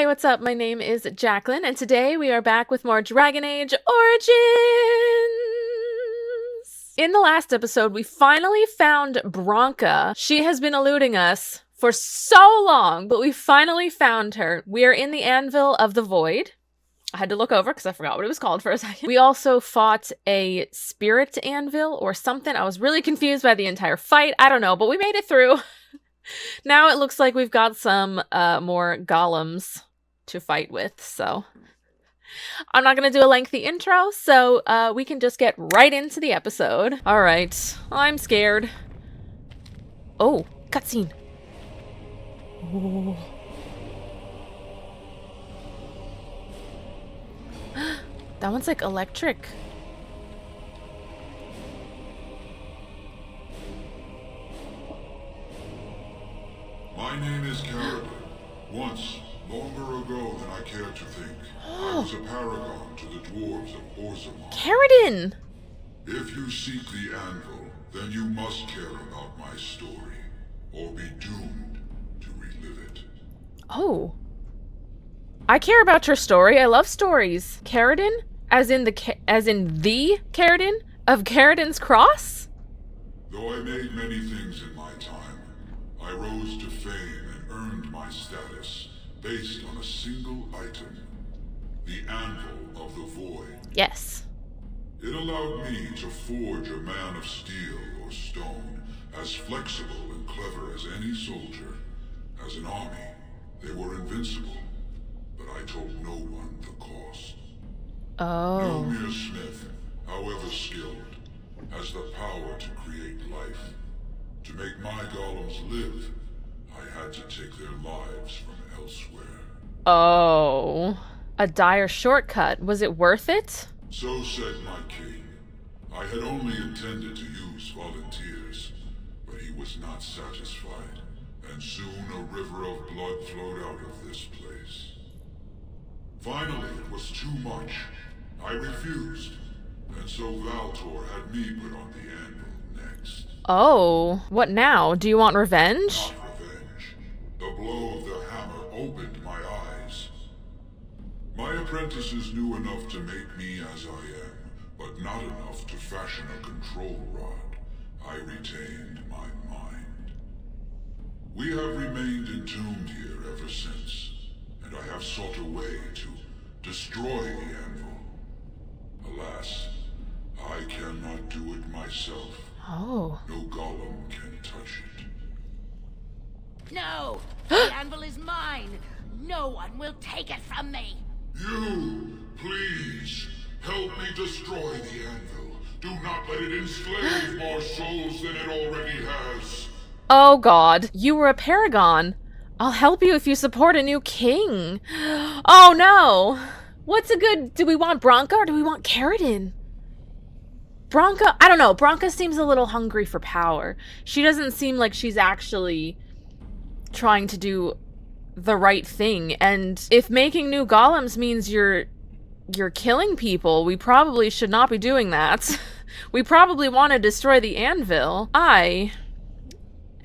what's up? My name is Jacqueline, and today we are back with more Dragon Age Origins! In the last episode, we finally found Branka. She has been eluding us for so long, but we finally found her. We are in the Anvil of the Void. I had to look over because I forgot what it was called for a second. We also fought a spirit anvil or something. I was really confused by the entire fight. I don't know, but we made it through. Now it looks like we've got some more golems to fight with, so I'm not going to do a lengthy intro, so we can just get right into the episode. All right, I'm scared. Oh, cutscene. Oh. That one's like electric. My name is Korcari. Once, longer ago than I care to think, I was a paragon to the dwarves of Orzammar. Korcari! If you seek the anvil, then you must care about my story, or be doomed to relive it. Oh. I care about your story. I love stories. Korcari? As in the Korcari of Karadin's Cross? Though I made many things in my time, I rose to fame and earned my status based on a single item, the Anvil of the Void. Yes. It allowed me to forge a man of steel or stone, as flexible and clever as any soldier. As an army, they were invincible, but I told no one the cost. Oh. No mere smith, however skilled, has the power to create life. To make my golems live, I had to take their lives from elsewhere. Oh. A dire shortcut. Was it worth it? So said my king. I had only intended to use volunteers, but he was not satisfied, and soon a river of blood flowed out of this place. Finally, it was too much. I refused, and so Valtor had me put on the anvil next. Oh. What now? Do you want revenge? Not revenge. The blow of the hammer opened my eyes. My apprentices knew enough to make me as I am, but not enough to fashion a control rod. I retained my mind. We have remained entombed here ever since, and I have sought a way to destroy the anvil. Alas, I cannot do it myself. Oh. No golem can touch it. No! The anvil is mine! No one will take it from me! You, please, help me destroy the anvil. Do not let it enslave more souls than it already has. Oh god. You were a paragon. I'll help you if you support a new king. Oh no! What's a good... Do we want Branka or do we want Korcari? Branka... I don't know. Branka seems a little hungry for power. She doesn't seem like she's actually trying to do the right thing. And if making new golems means you're killing people, we probably should not be doing that. We probably want to destroy the anvil. I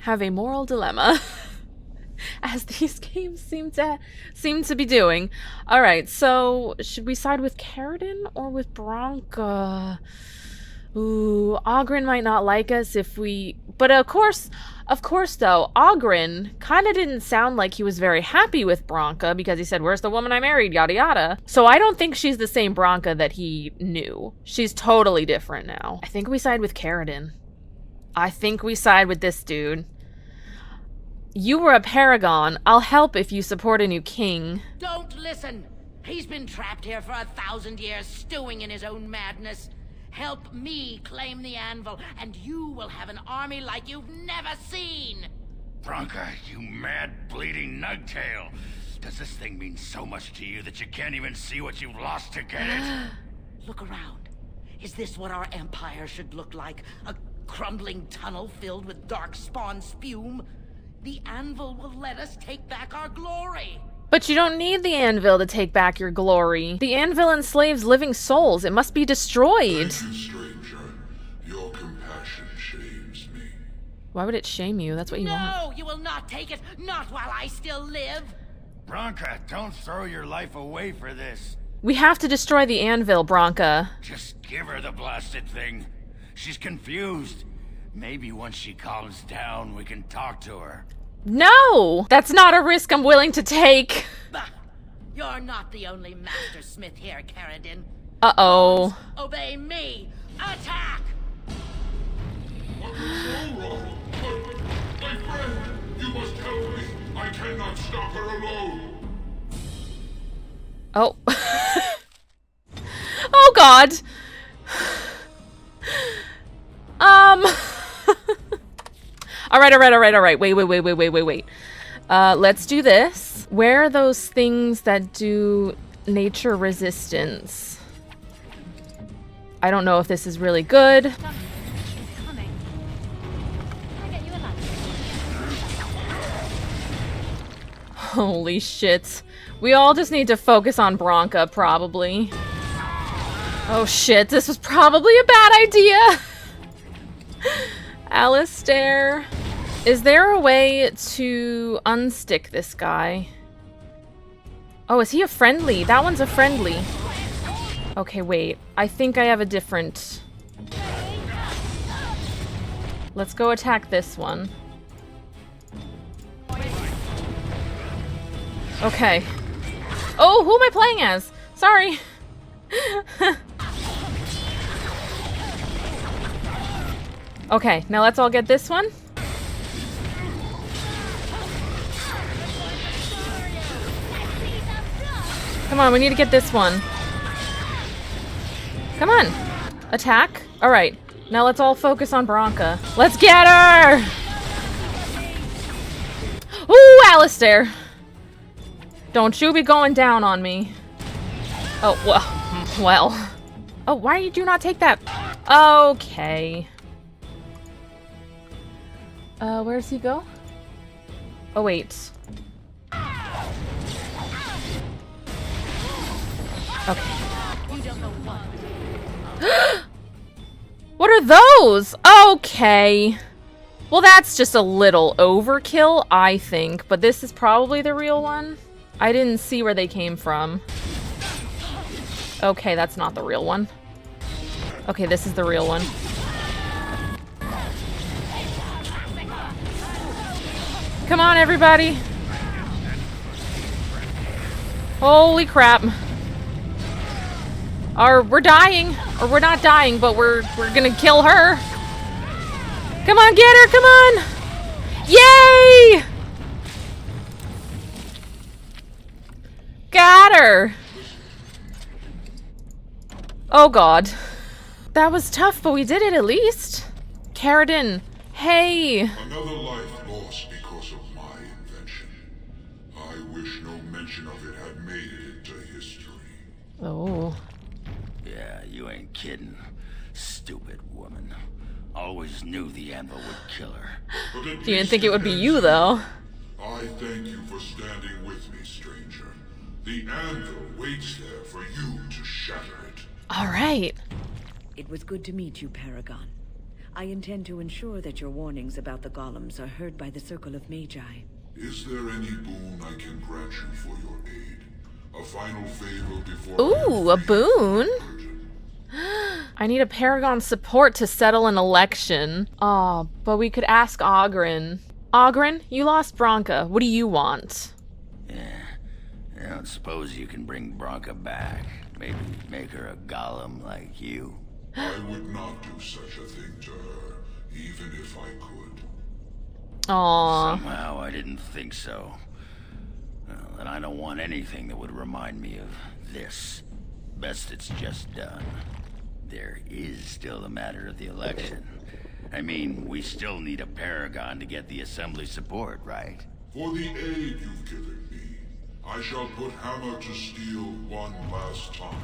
have a moral dilemma. As these games seem to be doing. Alright, so should we side with Korcari or with Branka? Ooh, Oghren might not like us if we... But of course though, Oghren kind of didn't sound like he was very happy with Branka because he said, where's the woman I married, yada yada. So I don't think she's the same Branka that he knew. She's totally different now. I think we side with Korcari. I think we side with this dude. You were a paragon. I'll help if you support a new king. Don't listen! He's been trapped here for 1,000 years, stewing in his own madness. Help me claim the anvil, and you will have an army like you've never seen! Branka, you mad, bleeding nugtail. Does this thing mean so much to you that you can't even see what you've lost to get it? Look around. Is this what our empire should look like? A crumbling tunnel filled with dark spawn spume? The anvil will let us take back our glory! But you don't need the anvil to take back your glory. The anvil enslaves living souls. It must be destroyed. Thank you, stranger. Your compassion shames me. Why would it shame you? That's what you want. No, you will not take it! Not while I still live! Bronca, don't throw your life away for this. We have to destroy the anvil, Bronca. Just give her the blasted thing. She's confused. Maybe once she calms down, we can talk to her. No! That's not a risk I'm willing to take. Bah! You're not the only master smith here, Caradin. Uh-oh. Obey me! Attack! Control. But, my friend, you must help me. I cannot stop her alone. Oh. Oh, God. All right. Wait. Let's do this. Where are those things that do nature resistance? I don't know if this is really good. Holy shit. We all just need to focus on Bronca, probably. Oh shit, this was probably a bad idea! Alistair. Is there a way to unstick this guy? Oh, is he a friendly? That one's a friendly. Okay, wait. I think I have a different... Let's go attack this one. Okay. Oh, who am I playing as? Sorry. Okay, now let's all get this one. Come on, we need to get this one. Come on. Attack. All right. Now let's all focus on Bronca. Let's get her! Ooh, Alistair. Don't you be going down on me. Oh, well. Oh, why did you not take that? Okay. Where does he go? Oh, wait. Okay. What are those? Okay. Well, that's just a little overkill, I think. But this is probably the real one. I didn't see where they came from. Okay, that's not the real one. Okay, this is the real one. Come on, everybody. Holy crap. We're dying. Or we're not dying, but we're gonna kill her. Come on, get her, come on! Yay! Got her! Oh god. That was tough, but we did it at least. Caradin, hey! Another life lost because of my invention. I wish no mention of it had made it into history. Oh. Yeah, you ain't kidding. Stupid woman. Always knew the anvil would kill her. But You didn't think it would be you, though. I thank you for standing with me, stranger. The anvil waits there for you to shatter it. Alright. It was good to meet you, Paragon. I intend to ensure that your warnings about the golems are heard by the Circle of Magi. Is there any boon I can grant you for your aid? A final favor before... Ooh, a boon? I need a Paragon support to settle an election. Oh, but we could ask Ogren. Ogren, you lost Bronca. What do you want? Yeah. I don't suppose you can bring Bronca back. Maybe make her a golem like you. I would not do such a thing to her, even if I could. Aww. Somehow I didn't think so. Well, and I don't want anything that would remind me of this. Best it's just done. There is still the matter of the election. I mean, we still need a Paragon to get the Assembly support, right? For the aid you've given me, I shall put hammer to steel one last time,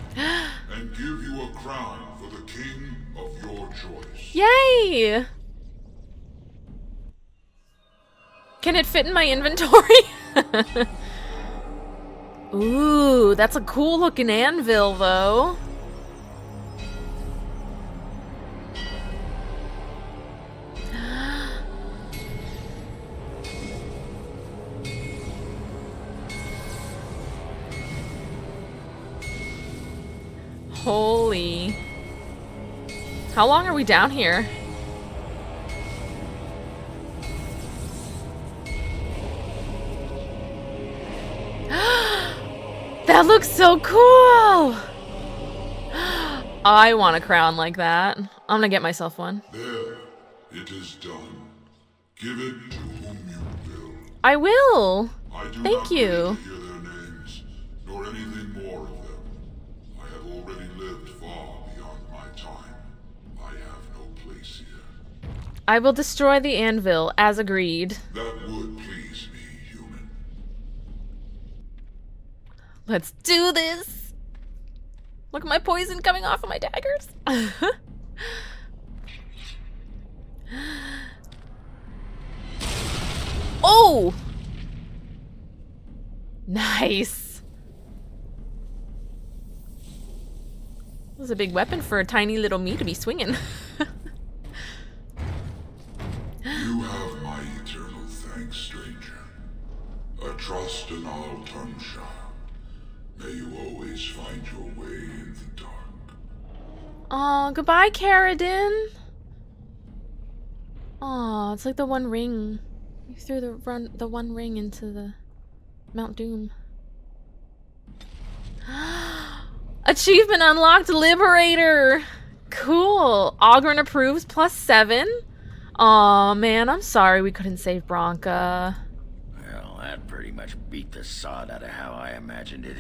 and give you a crown for the king of your choice. Yay! Can it fit in my inventory? Ooh, that's a cool looking anvil, though. Holy. How long are we down here? That looks so cool! I want a crown like that. I'm gonna get myself one. There, it is done. Give it to whom you will. I will. I do Thank not you. wish to hear their names, nor anything more of them. I have already lived far beyond my time. I have no place here. I will destroy the anvil, as agreed. That would please me, human. Let's do this! Look at my poison coming off of my daggers. Oh! Nice. This was a big weapon for a tiny little me to be swinging. You have my eternal thanks, stranger. A trust and I'll turn sharp. May you always find your way in the dark. Aw, goodbye, Caradin. Aw, it's like the One Ring. You threw the One Ring into the Mount Doom. Achievement unlocked, Liberator. Cool. Ogren approves, +7. Aw, man, I'm sorry we couldn't save Bronca. Well, that pretty much beat the sod out of how I imagined it.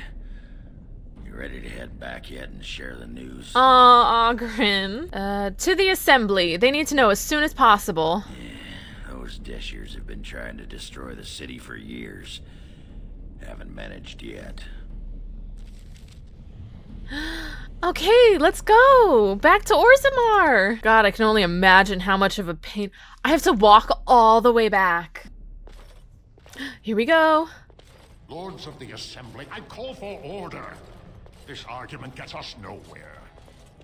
You ready to head back yet and share the news? Aw, Ogren. To the assembly. They need to know as soon as possible. Yeah, those Deshirs have been trying to destroy the city for years. Haven't managed yet. Okay, let's go. Back to Orzammar. God, I can only imagine how much of a pain. I have to walk all the way back. Here we go. Lords of the Assembly, I call for order. This argument gets us nowhere.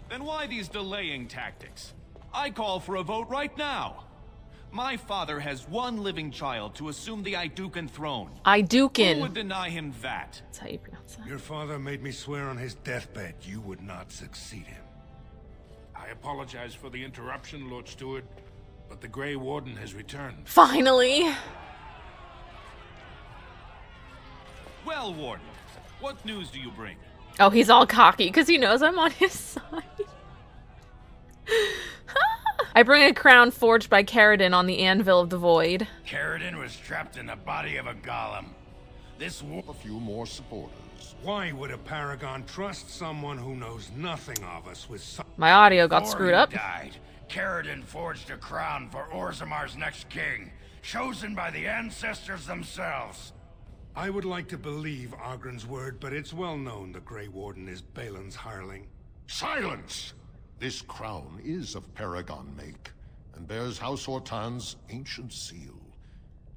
Then why these delaying tactics? I call for a vote right now. My father has one living child to assume the Idukan throne. Who would Idukan. deny him that? That's how you pronounce that. Your father made me swear on his deathbed you would not succeed him. I apologize for the interruption, Lord Steward, but the Grey Warden has returned. Finally. Well, Warden, what news do you bring? Oh, he's all cocky because he knows I'm on his side. I bring a crown forged by Caradin on the Anvil of the Void. Caradin was trapped in the body of a golem. This war... A few more supporters. Why would a paragon trust someone who knows nothing of us with some... My audio got Before screwed he up. died, Caradin forged a crown for Orzammar's next king, chosen by the ancestors themselves. I would like to believe Ogren's word, but it's well known the Grey Warden is Balin's hireling. Silence! This crown is of Paragon make, and bears House Hortan's ancient seal.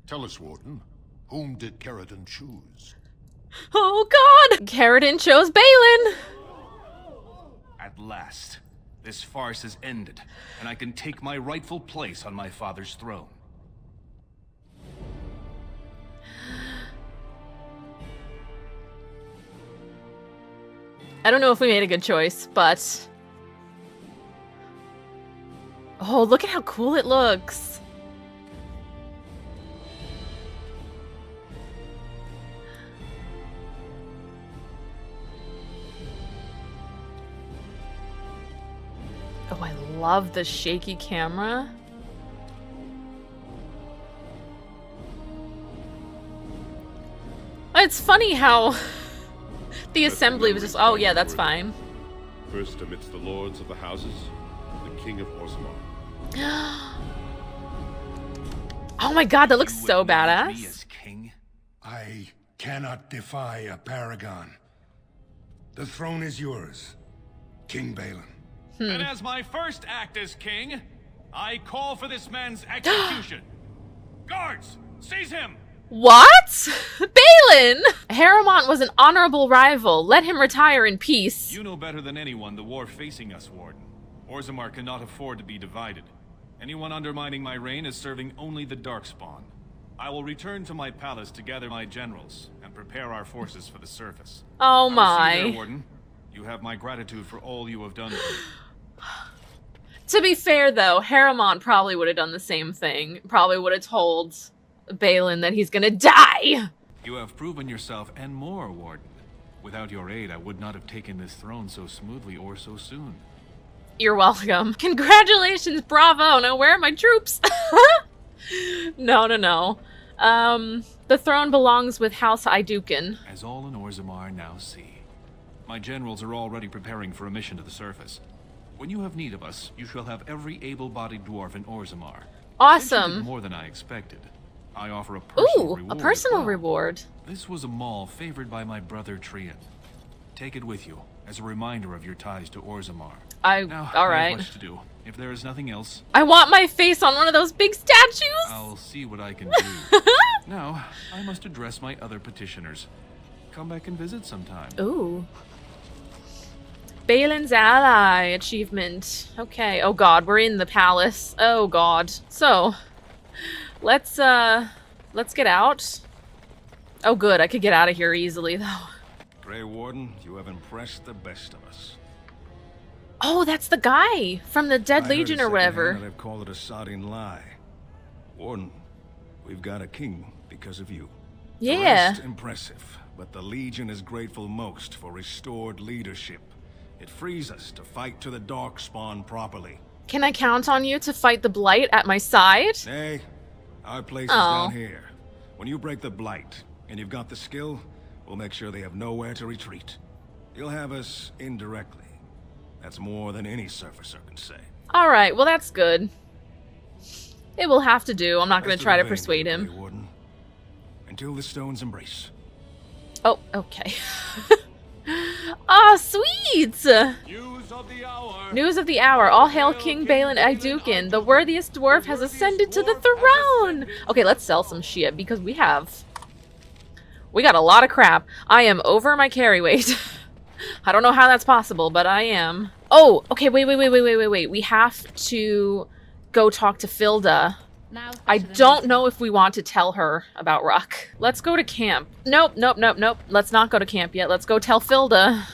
Tell us, Warden, whom did Caradin choose? Oh God! Caradin chose Balin! At last, this farce has ended, and I can take my rightful place on my father's throne. I don't know if we made a good choice, but... Oh, look at how cool it looks. Oh, I love the shaky camera. It's funny how the assembly was just, oh yeah, that's fine. First amidst the lords of the houses, the king of Orzammar. Oh my god, that looks You so acknowledge me badass. as king? I cannot defy a paragon. The throne is yours, King Balin. And as my first act as king, I call for this man's execution. Guards, seize him! What? Balin! Harrowmont was an honorable rival. Let him retire in peace. You know better than anyone the war facing us, Warden. Orzammar cannot afford to be divided. Anyone undermining my reign is serving only the Darkspawn. I will return to my palace to gather my generals and prepare our forces for the surface. Oh I will see you there, my. Warden. You have my gratitude for all you have done for me. To be fair, though, Harriman probably would have done the same thing. Probably would have told Balin that he's gonna die! You have proven yourself and more, Warden. Without your aid, I would not have taken this throne so smoothly or so soon. You're welcome. Congratulations, bravo! Now where are my troops? No. The throne belongs with House Iduken. As all in Orzammar now see. My generals are already preparing for a mission to the surface. When you have need of us, you shall have every able-bodied dwarf in Orzammar. Awesome. You did more than I expected. I offer a personal reward. A personal as well. reward. This was a mall favored by my brother Trian. Take it with you as a reminder of your ties to Orzammar. Now, all I right. have much to do. If there is nothing else, I want my face on one of those big statues. I'll see what I can do. Now, I must address my other petitioners. Come back and visit sometime. Ooh. Balin's ally achievement. Okay. Oh god, we're in the palace. Oh god. So, let's get out. Oh good, I could get out of here easily though. Grey Warden, you have impressed the best of us. Oh, that's the guy from the Dead Legion or whatever. They've called it a sodding lie. Warden, we've got a king because of you. Yeah. The rest impressive, but the Legion is grateful most for restored leadership. It frees us to fight to the Darkspawn properly. Can I count on you to fight the Blight at my side? Hey, our place is down here. When you break the Blight, and you've got the skill, we'll make sure they have nowhere to retreat. You'll have us indirectly. That's more than any surfacer can say. Alright, well that's good. It will have to do. I'm not going to try to persuade him. Grey Warden. Until the stones embrace. Oh, okay. Ah, sweet! News of the hour. News of the hour. All hail King Balin Iduken. The worthiest dwarf has ascended to the throne! Okay, let's sell some shit, because we got a lot of crap. I am over my carry weight. I don't know how that's possible, but I am. Oh, okay, wait. We have to go talk to Filda. I don't know if we want to tell her about Ruck. Let's go to camp. Nope. Let's not go to camp yet. Let's go tell Filda.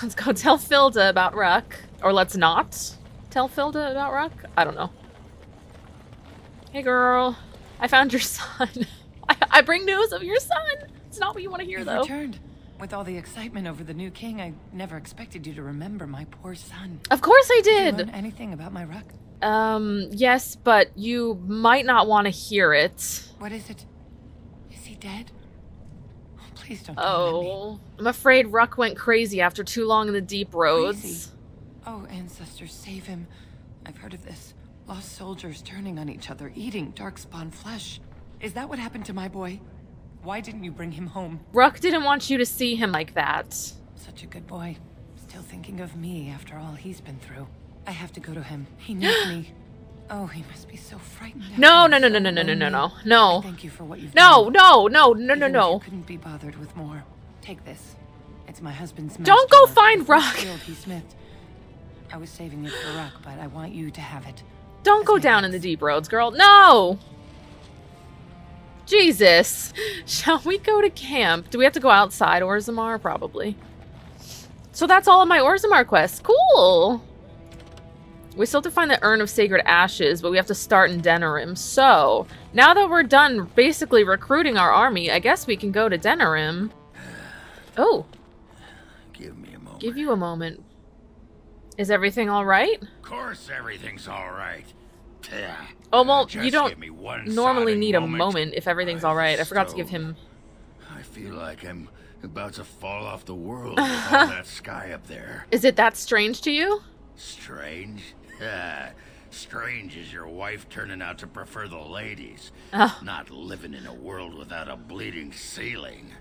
Let's go tell Filda about Ruck. Or let's not tell Filda about Ruck. I don't know. Hey girl, I found your son. I bring news of your son. It's not what you want to hear though. Returned. With all the excitement over the new king, I never expected you to remember my poor son. Of course I did. Did you learn anything about my Ruck? Yes, but you might not want to hear it. What is it? Is he dead? Oh, please don't. Oh, I'm afraid Ruck went crazy after too long in the deep roads. Crazy? Oh, ancestors, save him. I've heard of this. Lost soldiers turning on each other, eating darkspawn flesh. Is that what happened to my boy? Why didn't you bring him home? Ruck didn't want you to see him like that. Such a good boy. Still thinking of me after all he's been through. I have to go to him. He needs me. Oh, he must be so frightened. No. Thank you for what you've done. No. Even if you couldn't be bothered with more. Take this. It's my husband's Don't go find Ruck. He smithed. I was saving it for Ruck, but I want you to have it. Don't go down in the deep roads, girl. No! Jesus. Shall we go to camp? Do we have to go outside Orzammar? Probably. So that's all of my Orzammar quests. Cool! We still have to find the Urn of Sacred Ashes, but we have to start in Denerim. So, now that we're done basically recruiting our army, I guess we can go to Denerim. Oh. Give me a moment. Give you a moment. Is everything alright? Of course everything's alright. Oh, well, you don't normally need a moment if everything's alright. I forgot to give him... I feel like I'm about to fall off the world with all that sky up there. Is it that strange to you? Strange? Strange is your wife turning out to prefer the ladies. Not living in a world without a bleeding ceiling.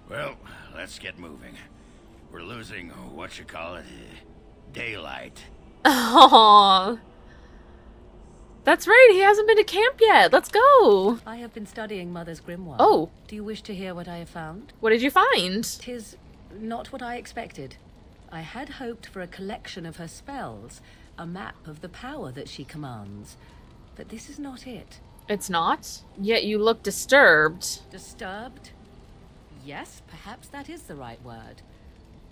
Well, let's get moving. We're losing, daylight. Aww. That's right, he hasn't been to camp yet. Let's go. I have been studying Mother's grimoire. Oh. Do you wish to hear what I have found? What did you find? 'Tis not what I expected. I had hoped for a collection of her spells, a map of the power that she commands. But this is not it. It's not? Yet you look disturbed. Disturbed? Yes, perhaps that is the right word.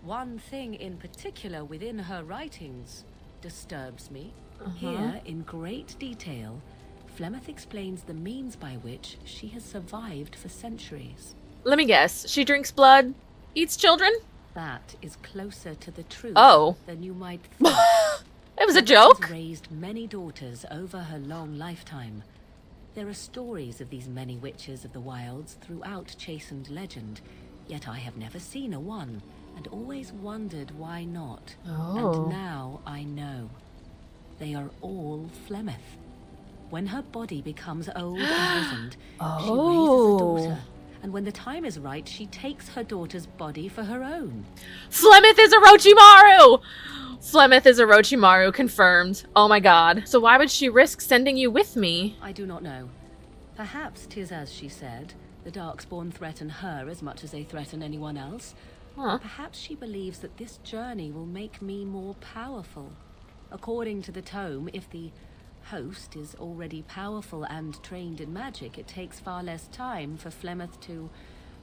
one thing in particular within her writings disturbs me. Here, in great detail, Flemeth explains the means by which she has survived for centuries. Let me guess. She drinks blood, eats children? That is closer to the truth than you might think. It was a joke? She has raised many daughters over her long lifetime. There are stories of these many witches of the wilds throughout chastened legend, yet I have never seen a one, and always wondered why not. And now I know. They are all Flemeth. When her body becomes old and wizened, she raises a daughter. And when the time is right, she takes her daughter's body for her own. Flemeth is Orochimaru! Flemeth is Orochimaru, confirmed. Oh my god. So why would she risk sending you with me? I do not know. Perhaps 'tis as she said. The Darkspawn threaten her as much as they threaten anyone else. Or perhaps she believes that this journey will make me more powerful. According to the tome, if the host is already powerful and trained in magic, it takes far less time for Flemeth to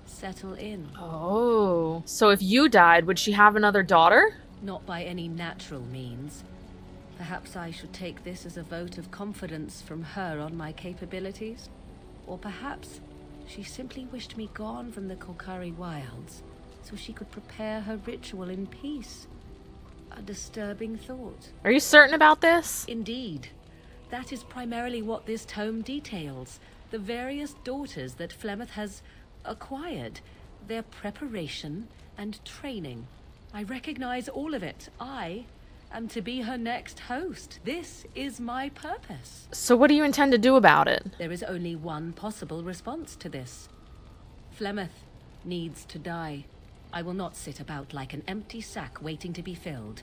settle in. Oh. So if you died, would she have another daughter? Not by any natural means. Perhaps I should take this as a vote of confidence from her on my capabilities. Or perhaps she simply wished me gone from the Korcari Wilds so she could prepare her ritual in peace. A disturbing thought. Are you certain about this? Indeed. That is primarily what this tome details. The various daughters that Flemeth has acquired. Their preparation and training. I recognize all of it. I am to be her next host. This is my purpose. So what do you intend to do about it? There is only one possible response to this. Flemeth needs to die. I will not sit about like an empty sack waiting to be filled.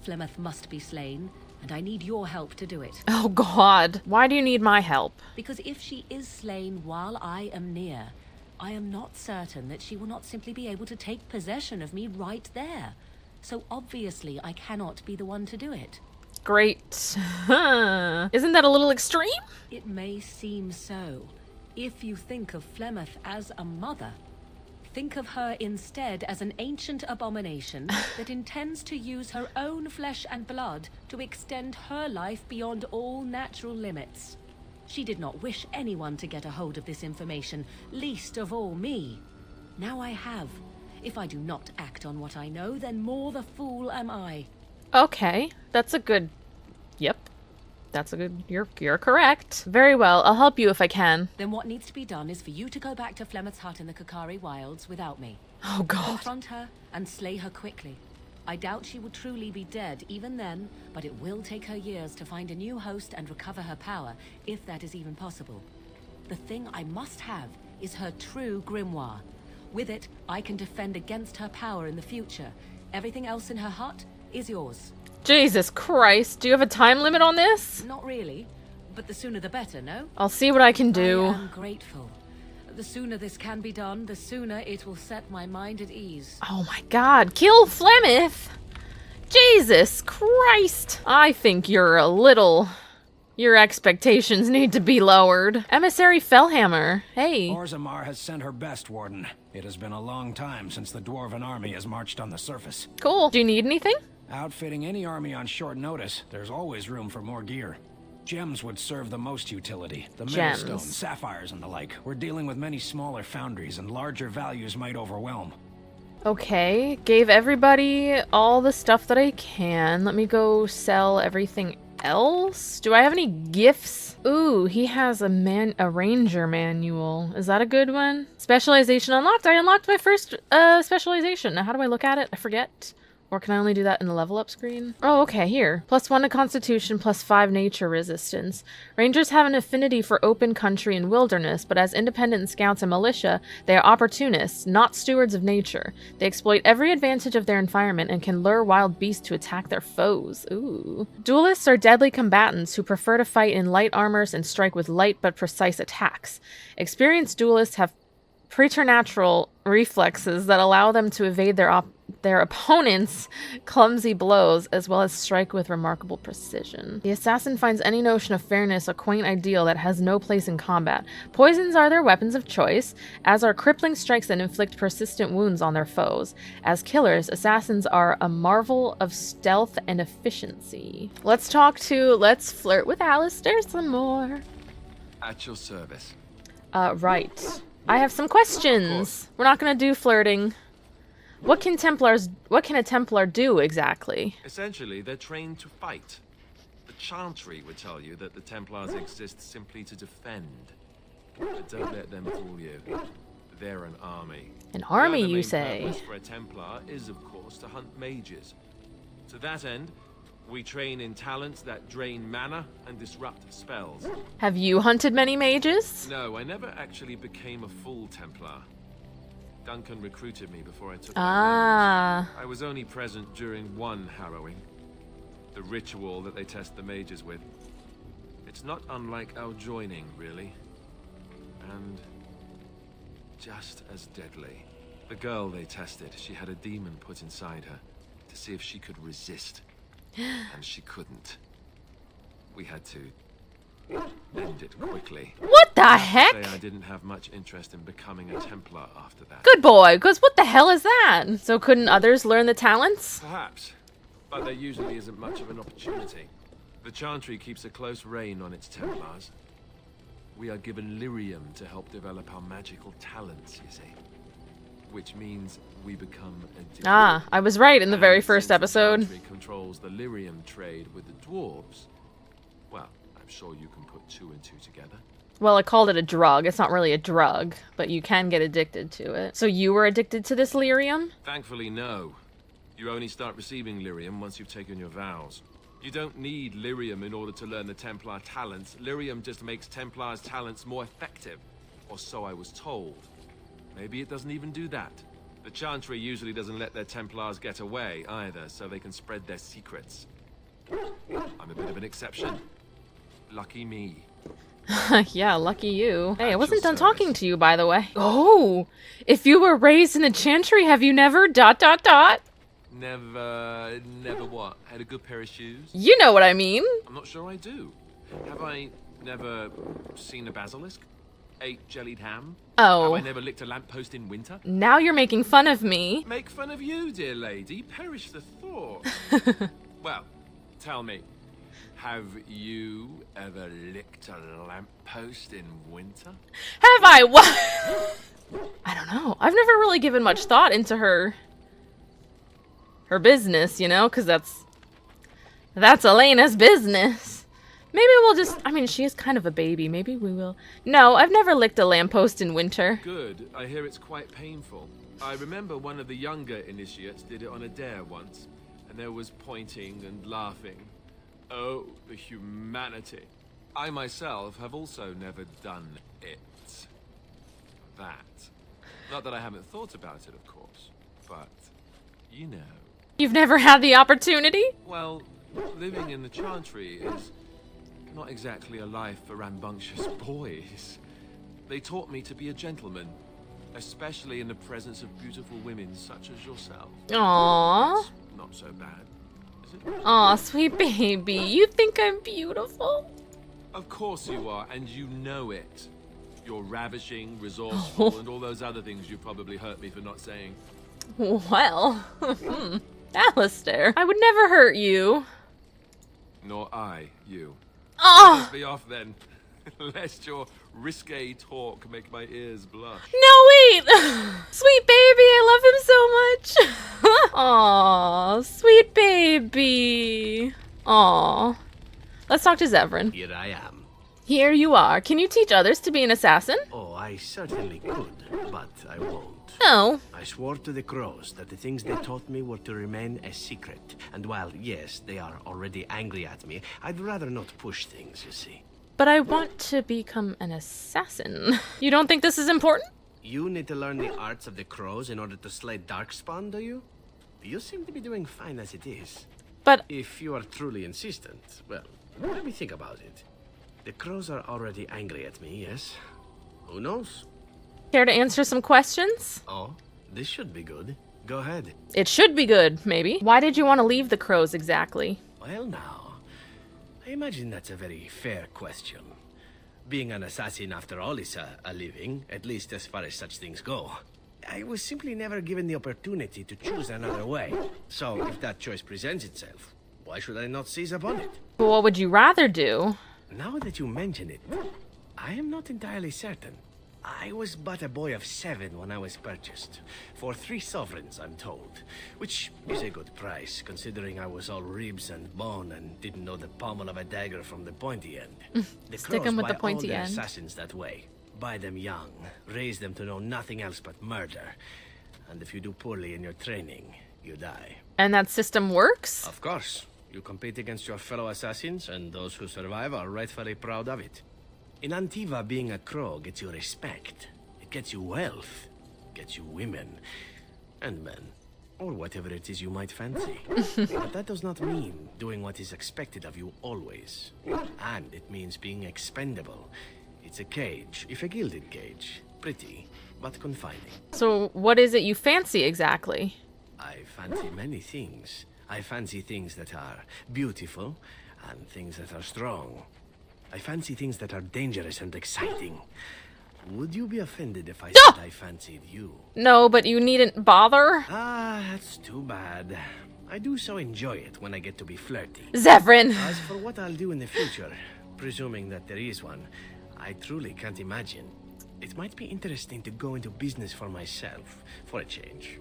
Flemeth must be slain, and I need your help to do it. Oh god. Why do you need my help? Because if she is slain while I am near, I am not certain that she will not simply be able to take possession of me right there. So obviously I cannot be the one to do it. Great. Isn't that a little extreme? It may seem so. If you think of Flemeth as a mother, think of her instead as an ancient abomination that intends to use her own flesh and blood to extend her life beyond all natural limits. She did not wish anyone to get a hold of this information, least of all me. Now I have. If I do not act on what I know, then more the fool am I. Okay, that's a good... Yep. That's a good... You're correct. Very well, I'll help you if I can. Then what needs to be done is for you to go back to Flemeth's hut in the Korcari Wilds without me. Oh god. Confront her and slay her quickly. I doubt she will truly be dead even then, but it will take her years to find a new host and recover her power, if that is even possible. The thing I must have is her true grimoire. With it, I can defend against her power in the future. Everything else in her hut is yours. Jesus Christ, do you have a time limit on this? Not really, but the sooner the better, no? I'll see what I can do. I am grateful. The sooner this can be done, the sooner it will set my mind at ease. Oh my god, kill Flemeth! Jesus Christ! I think you're a little... Your expectations need to be lowered. Emissary Fellhammer, hey. Orzammar has sent her best, Warden. It has been a long time since the Dwarven army has marched on the surface. Cool. Do you need anything? Outfitting any army on short notice, there's always room for more gear. Gems would serve the most utility. The millstones, sapphires, and the like. We're dealing with many smaller foundries, and larger values might overwhelm. Okay, gave everybody all the stuff that I can. Let me go sell everything else. Do I have any gifts? Ooh, he has a ranger manual. Is that a good one? Specialization unlocked. I unlocked my first specialization. Now how do I look at it? I forget. Or can I only do that in the level up screen? Oh, okay, here. +1 to Constitution, +5 nature resistance. Rangers have an affinity for open country and wilderness, but as independent scouts and militia, they are opportunists, not stewards of nature. They exploit every advantage of their environment and can lure wild beasts to attack their foes. Ooh. Duelists are deadly combatants who prefer to fight in light armors and strike with light but precise attacks. Experienced duelists have preternatural reflexes that allow them to evade their their opponents' clumsy blows, as well as strike with remarkable precision. The assassin finds any notion of fairness a quaint ideal that has no place in combat. Poisons are their weapons of choice, as are crippling strikes that inflict persistent wounds on their foes. As killers, assassins are a marvel of stealth and efficiency. Let's flirt with Alistair some more. At your service. Right. I have some questions. We're not gonna do flirting. What can a Templar do exactly? Essentially, they're trained to fight. The Chantry would tell you that the Templars exist simply to defend. But don't let them fool you. They're an army. An army, The you main say? purpose for a Templar is, of course, to hunt mages. To that end, we train in talents that drain mana and disrupt spells. Have you hunted many mages? No, I never actually became a full Templar. Duncan recruited me before I took Ah. I was only present during one harrowing. The ritual that they test the mages with. It's not unlike our joining, really. And just as deadly. The girl they tested, she had a demon put inside her to see if she could resist. And she couldn't. We had to end it quickly. What the heck? I didn't have much interest in becoming a Templar after that. Good boy, because what the hell is that? So couldn't others learn the talents? Perhaps, but there usually isn't much of an opportunity. The Chantry keeps a close rein on its Templars. We are given lyrium to help develop our magical talents, you see. Which means we become a Ah, I was right in the very first episode. The Chantry controls the lyrium trade with the dwarves. Well, I'm sure you can put two and two together. Well, I called it a drug. It's not really a drug, but you can get addicted to it. So you were addicted to this lyrium? Thankfully, no. You only start receiving lyrium once you've taken your vows. You don't need lyrium in order to learn the Templar talents. Lyrium just makes Templars' talents more effective. Or so I was told. Maybe it doesn't even do that. The Chantry usually doesn't let their Templars get away either, so they can spread their secrets. I'm a bit of an exception. Lucky me. Yeah, lucky you. Hey, I wasn't done talking to you, by the way. Oh! If you were raised in the Chantry, have you never ... Never what? Had a good pair of shoes? You know what I mean. I'm not sure I do. Have I never seen a basilisk? Ate jellied ham? Oh. Have I never licked a lamppost in winter? Now you're making fun of me. Make fun of you, dear lady. Perish the thought. Well, tell me, have you ever licked a lamppost in winter? Have I? What? I don't know. I've never really given much thought into her business, you know, because that's Elena's business. Maybe we'll just, I mean, she is kind of a baby. Maybe we will. No, I've never licked a lamppost in winter. Good. I hear it's quite painful. I remember one of the younger initiates did it on a dare once, and there was pointing and laughing. Oh, the humanity. I myself have also never done it. That. Not that I haven't thought about it, of course, but you know. You've never had the opportunity? Well, living in the Chantry is not exactly a life for rambunctious boys. They taught me to be a gentleman, especially in the presence of beautiful women such as yourself. Aww. It's not so bad, is it? Aw, sweet baby. You think I'm beautiful? Of course you are, and you know it. You're ravishing, resourceful, and all those other things you probably hurt me for not saying. Well, Alistair, I would never hurt you. Nor I, you. Oh! Let's be off then, lest your risque talk make my ears blush. No, wait! Sweet baby, I love him so much. Aw, sweet baby. Aw. Let's talk to Zevran. Here I am. Here you are. Can you teach others to be an assassin? Oh, I certainly could, but I won't. No. I swore to the crows that the things they taught me were to remain a secret. And while, yes, they are already angry at me, I'd rather not push things, you see. But I want to become an assassin. You don't think this is important? You need to learn the arts of the crows in order to slay Darkspawn, do you? You seem to be doing fine as it is. But if you are truly insistent, well, let me think about it. The crows are already angry at me, yes? Who knows? Care to answer some questions? Oh, this should be good. Go ahead. It should be good, maybe. Why did you want to leave the crows exactly? Well, now, I imagine that's a very fair question. Being an assassin, after all, is a living, at least as far as such things go. I was simply never given the opportunity to choose another way. So, if that choice presents itself, why should I not seize upon it? But what would you rather do? Now that you mention it, I am not entirely certain. I was but a boy of 7 when I was purchased. For 3 sovereigns, I'm told. Which is a good price, considering I was all ribs and bone and didn't know the pommel of a dagger from the pointy end. The Stick 'em crows with the buy all pointy their end. assassins that way. Buy them young, raise them to know nothing else but murder. And if you do poorly in your training, you die. And that system works? Of course. You compete against your fellow assassins, and those who survive are rightfully proud of it. In Antiva, being a crow gets you respect. It gets you wealth. Gets you women. And men. Or whatever it is you might fancy. But that does not mean doing what is expected of you always. And it means being expendable. It's a cage, if a gilded cage. Pretty, but confining. So what is it you fancy exactly? I fancy many things. I fancy things that are beautiful, and things that are strong. I fancy things that are dangerous and exciting. Would you be offended if I said I fancied you? No, but you needn't bother. Ah, that's too bad. I do so enjoy it when I get to be flirty. Zevran! As for what I'll do in the future, presuming that there is one, I truly can't imagine. It might be interesting to go into business for myself, for a change.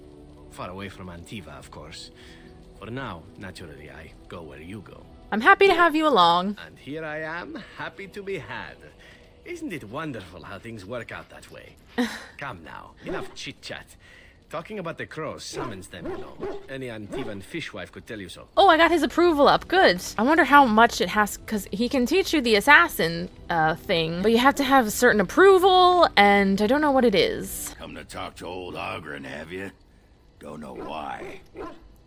Far away from Antiva, of course. For now, naturally, I go where you go. I'm happy to have you along. And here I am, happy to be had. Isn't it wonderful how things work out that way? Come now, enough chit-chat. Talking about the crows summons them, you know. Any Antivan fishwife could tell you so. Oh, I got his approval up. Good. I wonder how much it has, because he can teach you the assassin thing, but you have to have a certain approval, and I don't know what it is. Come to talk to old Ogren, have you? Don't know why.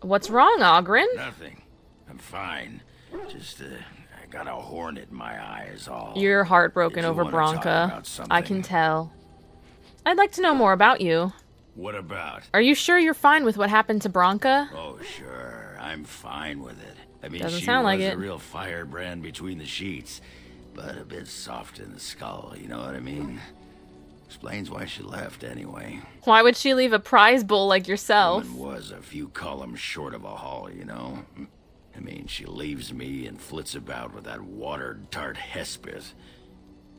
What's wrong, Ogren? Nothing. I'm fine. Just, I got a hornet in my eye is all. You're heartbroken Did you over wanna talk Bronca. about something? I can tell. I'd like to know more about you. What about? Are you sure you're fine with what happened to Bronca? Oh, sure. I'm fine with it. I mean, Doesn't she sound like was it. a real firebrand between the sheets, but a bit soft in the skull, you know what I mean? Explains why she left anyway. Why would she leave a prize bull like yourself? Woman was a few columns short of a haul, you know? I mean, she leaves me and flits about with that water-tart Hespith.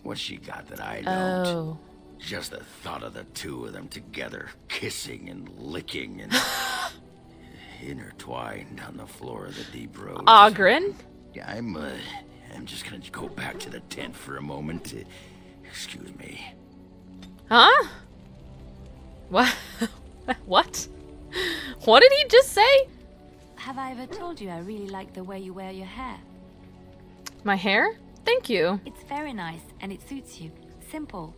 What's she got that I don't? Oh. Just the thought of the two of them together, kissing and licking and intertwined on the floor of the deep road. Ogren? Yeah, I'm just gonna go back to the tent for a moment. Excuse me. Huh? What? What? What did he just say? Have I ever told you I really like the way you wear your hair? My hair? Thank you. It's very nice, and it suits you. Simple.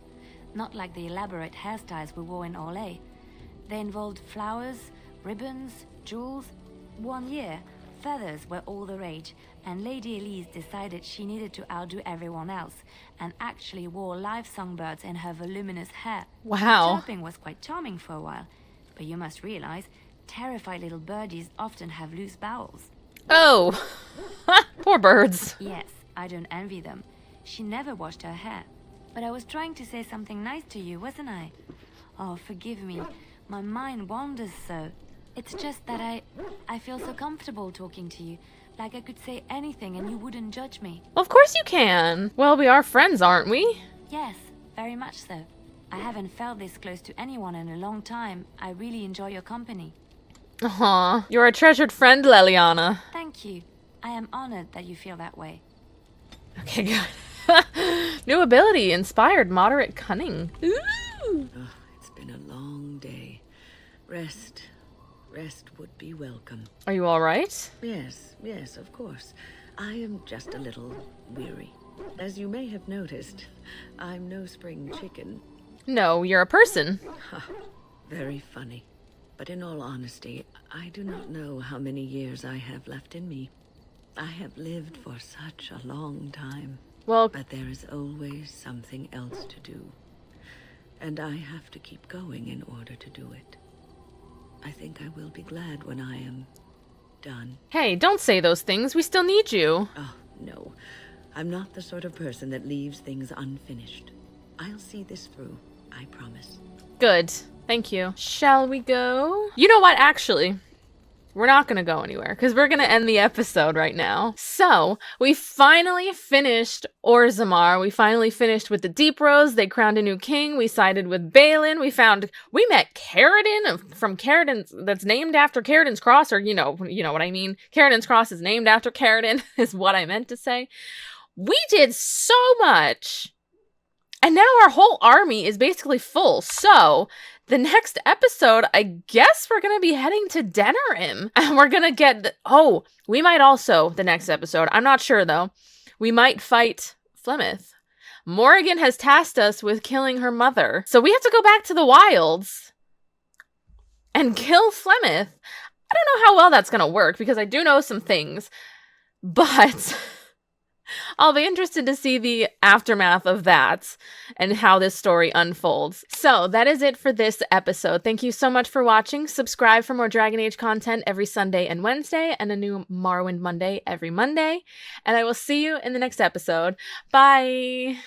Not like the elaborate hairstyles we wore in Orlais. They involved flowers, ribbons, jewels. 1 year, feathers were all the rage, and Lady Elise decided she needed to outdo everyone else, and actually wore live songbirds in her voluminous hair. Wow. Chirping was quite charming for a while, but you must realize, terrified little birdies often have loose bowels. Oh. Poor birds. Yes, I don't envy them. She never washed her hair. But I was trying to say something nice to you, wasn't I? Oh, forgive me. My mind wanders so. It's just that I feel so comfortable talking to you. Like I could say anything and you wouldn't judge me. Well, of course you can. Well, we are friends, aren't we? Yes, very much so. I haven't felt this close to anyone in a long time. I really enjoy your company. Aw, you're a treasured friend, Leliana. Thank you. I am honored that you feel that way. Okay, good. New ability, inspired moderate cunning. Ooh. Oh, it's been a long day. Rest would be welcome. Are you all right? Yes, of course. I am just a little weary. As you may have noticed, I'm no spring chicken. No, you're a person. Very funny. But in all honesty, I do not know how many years I have left in me. I have lived for such a long time. Well, but there is always something else to do. And I have to keep going in order to do it. I think I will be glad when I am done. Hey, don't say those things. We still need you. Oh, no. I'm not the sort of person that leaves things unfinished. I'll see this through, I promise. Good. Thank you. Shall we go? You know what, actually? We're not going to go anywhere because we're going to end the episode right now. So, we finally finished Orzammar. We finally finished with the Deep Rose. They crowned a new king. We sided with Balin. We met Caridin from Caridin's, that's named after Caridin's Cross, or you know what I mean. Caridin's Cross is named after Caridin, is what I meant to say. We did so much. And now our whole army is basically full. So, the next episode, I guess we're going to be heading to Denerim. And we're going to get... we might also, the next episode, I'm not sure though, we might fight Flemeth. Morrigan has tasked us with killing her mother. So we have to go back to the wilds and kill Flemeth. I don't know how well that's going to work because I do know some things. But... I'll be interested to see the aftermath of that and how this story unfolds. So that is it for this episode. Thank you so much for watching. Subscribe for more Dragon Age content every Sunday and Wednesday, and a new Morrowind Monday every Monday. And I will see you in the next episode. Bye!